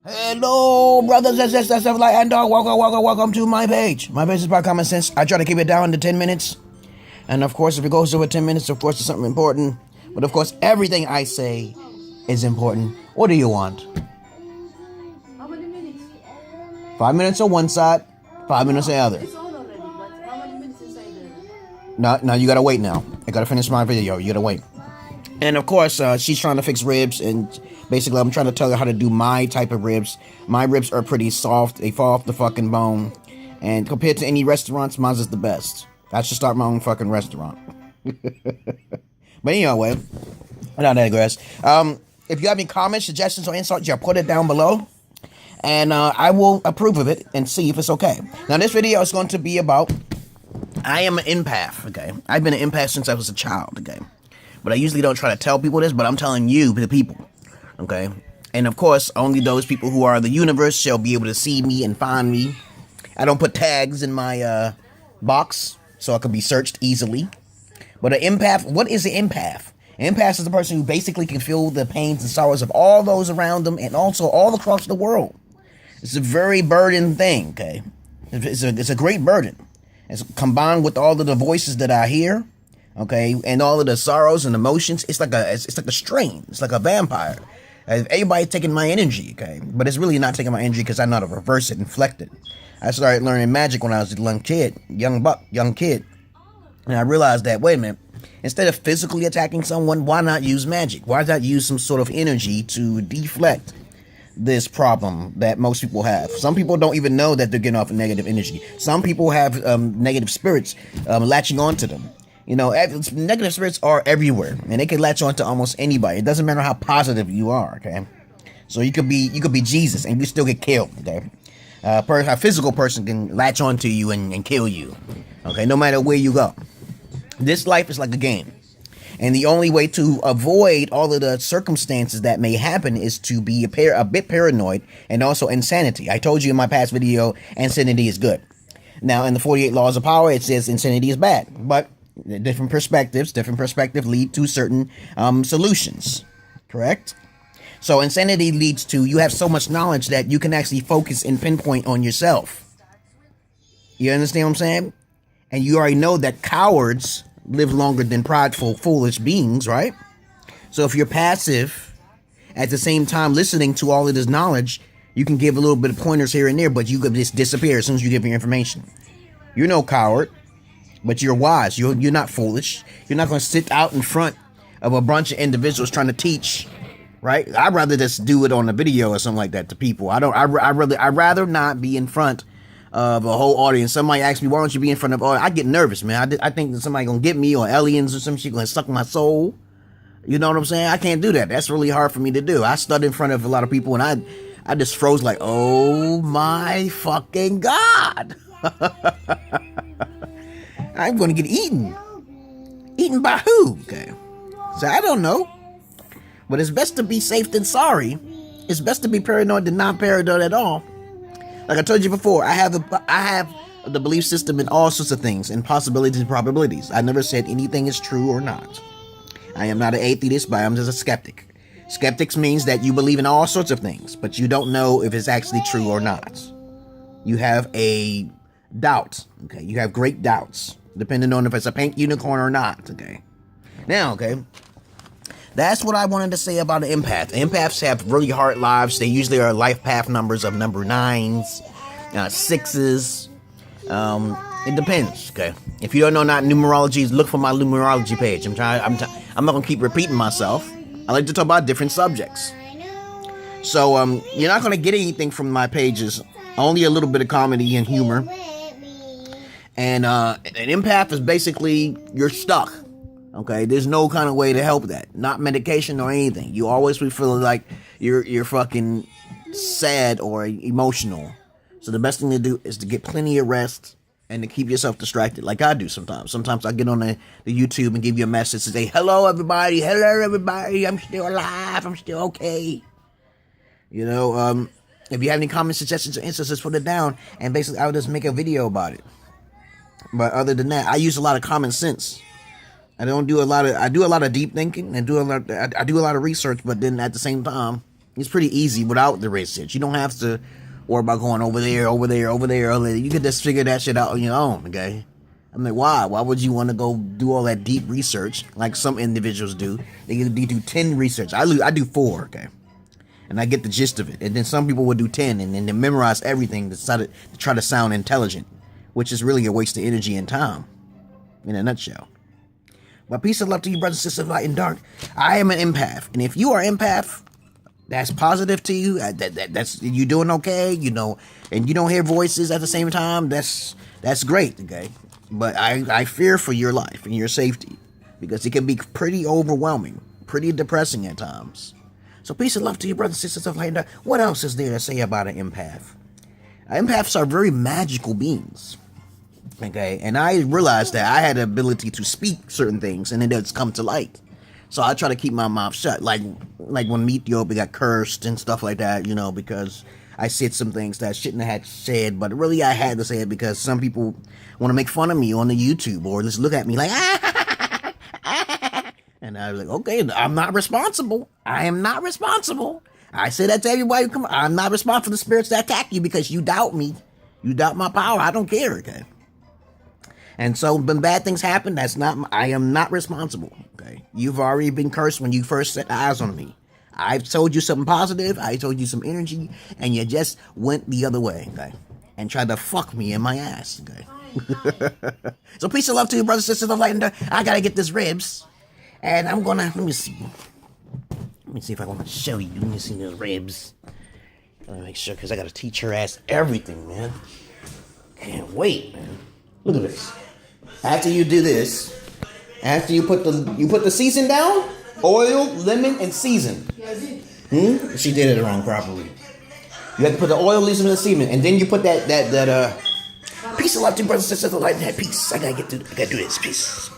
Hello, brothers and sisters of light and dog. Welcome to my page. My page is about common sense. I try to keep it down to 10 minutes. And of course, if it goes over 10 minutes, of course, it's something important. But of course, everything I say is important. What do you want? How many minutes? 5 minutes on one side, 5 minutes on the other. It's on already, but how many minutes inside there? No, you gotta wait now. I gotta finish my video. You gotta wait. And of course, she's trying to fix ribs, and basically I'm trying to tell her how to do my type of ribs. My ribs are pretty soft. They fall off the fucking bone. And compared to any restaurants, mine's is the best. I should start my own fucking restaurant. But anyway, I digress. If you have any comments, suggestions, or insults, you put it down below. And I will approve of it and see if it's okay. Now, this video is going to be about, I am an empath, okay? I've been an empath since I was a child, okay? But I usually don't try to tell people this, but I'm telling you, the people, okay? And of course, only those people who are in the universe shall be able to see me and find me. I don't put tags in my box so I can be searched easily. But an empath, what is an empath? An empath is the person who basically can feel the pains and sorrows of all those around them and also all across the world. It's a very burdened thing, okay? It's a great burden. It's combined with all of the voices that I hear. Okay, and all of the sorrows and emotions, it's like a strain. It's like a vampire. Everybody's taking my energy, okay? But it's really not taking my energy because I know how to reverse it and inflect it. I started learning magic when I was a young kid. And I realized that, wait a minute, instead of physically attacking someone, why not use magic? Why not use some sort of energy to deflect this problem that most people have? Some people don't even know that they're getting off of negative energy. Some people have negative spirits latching onto them. You know, negative spirits are everywhere, and they can latch on to almost anybody. It doesn't matter how positive you are, okay? So you could be Jesus, and you still get killed, okay? A physical person can latch on to you and kill you, okay? No matter where you go. This life is like a game, and the only way to avoid all of the circumstances that may happen is to be a bit paranoid and also insanity. I told you in my past video, insanity is good. Now, in the 48 Laws of Power, it says insanity is bad, but different perspectives lead to certain solutions, correct? So insanity leads to you have so much knowledge that you can actually focus and pinpoint on yourself. You understand what I'm saying? And you already know that cowards live longer than prideful, foolish beings, right? So if you're passive, at the same time listening to all of this knowledge, you can give a little bit of pointers here and there, but you could just disappear as soon as you give your information. You're no coward. But you're wise. You're not foolish. You're not going to sit out in front of a bunch of individuals trying to teach, right? I'd rather just do it on a video or something like that to people. I'd rather not be in front of a whole audience. Somebody asks me, why don't you be in front of I get nervous, man. I think that somebody going to get me, or aliens or some shit going to suck my soul. You know what I'm saying? I can't do that. That's really hard for me to do. I stood in front of a lot of people and I just froze like, oh my fucking God. I'm going to get eaten. Eaten by who? Okay. So I don't know. But it's best to be safe than sorry. It's best to be paranoid than not paranoid at all. Like I told you before, I have the belief system in all sorts of things, in possibilities and probabilities. I never said anything is true or not. I am not an atheist, but I'm just a skeptic. Skeptics means that you believe in all sorts of things, but you don't know if it's actually true or not. You have a doubt. Okay. You have great doubts, depending on if it's a pink unicorn or not, okay? Now, okay, that's what I wanted to say about an empath. Empaths have really hard lives. They usually are life path numbers of number 9s, 6s. It depends, okay? If you don't know not numerology, look for my numerology page. I'm not going to keep repeating myself. I like to talk about different subjects. So, you're not going to get anything from my pages. Only a little bit of comedy and humor. And an empath is basically, you're stuck, okay? There's no kind of way to help that. Not medication or anything. You always be feeling like you're fucking sad or emotional. So the best thing to do is to get plenty of rest and to keep yourself distracted like I do sometimes. Sometimes I get on the YouTube and give you a message and say, hello everybody, I'm still alive, I'm still okay. You know, if you have any comments, suggestions, or instances, put it down. And basically I'll just make a video about it. But other than that, I use a lot of common sense. I do a lot of deep thinking and I do a lot of research, but then at the same time, It's pretty easy without the research. You don't have to worry about going over there. You could just figure that shit out on your own, okay? I'm like, why? Why would you want to go do all that deep research like some individuals do? They do 10 research. I do 4, okay? And I get the gist of it. And then some people would do 10 and then they memorize everything to try to sound intelligent, which is really a waste of energy and time, in a nutshell. But peace and love to you, brothers and sisters of light and dark. I am an empath. And if you are empath, that's positive to you. That's you doing okay, you know, and you don't hear voices at the same time. That's great, okay. But I fear for your life and your safety because it can be pretty overwhelming, pretty depressing at times. So peace and love to you, brothers and sisters of light and dark. What else is there to say about an empath? Empaths are very magical beings, okay. And I realized that I had the ability to speak certain things, and it does come to light. So I try to keep my mouth shut, like when Ethiopia got cursed and stuff like that, you know, because I said some things that I shouldn't have had said, but really I had to say it because some people want to make fun of me on the YouTube or just look at me like, and I was like, okay, I'm not responsible. I am not responsible. I say that to everybody. Come on, I'm not responsible for the spirits that attack you because you doubt me. You doubt my power. I don't care, okay? And so when bad things happen, I am not responsible, okay? You've already been cursed when you first set eyes on me. I've told you something positive, I told you some energy, and you just went the other way, okay? And tried to fuck me in my ass, okay? So peace and love to you, brothers and sisters of light and dark. I gotta get this ribs. And I'm gonna, let me see if I want to show you. Let me see those ribs. Let me make sure, because I gotta teach her ass everything, man. Can't wait, man. Look at this. After you do this, after you put the season down, oil, lemon, and season. Yeah, I did. She did it wrong properly. You have to put the oil, lemon, and season, and then you put that peace of love to brothers and sisters of light and that peace. I gotta do this. Peace.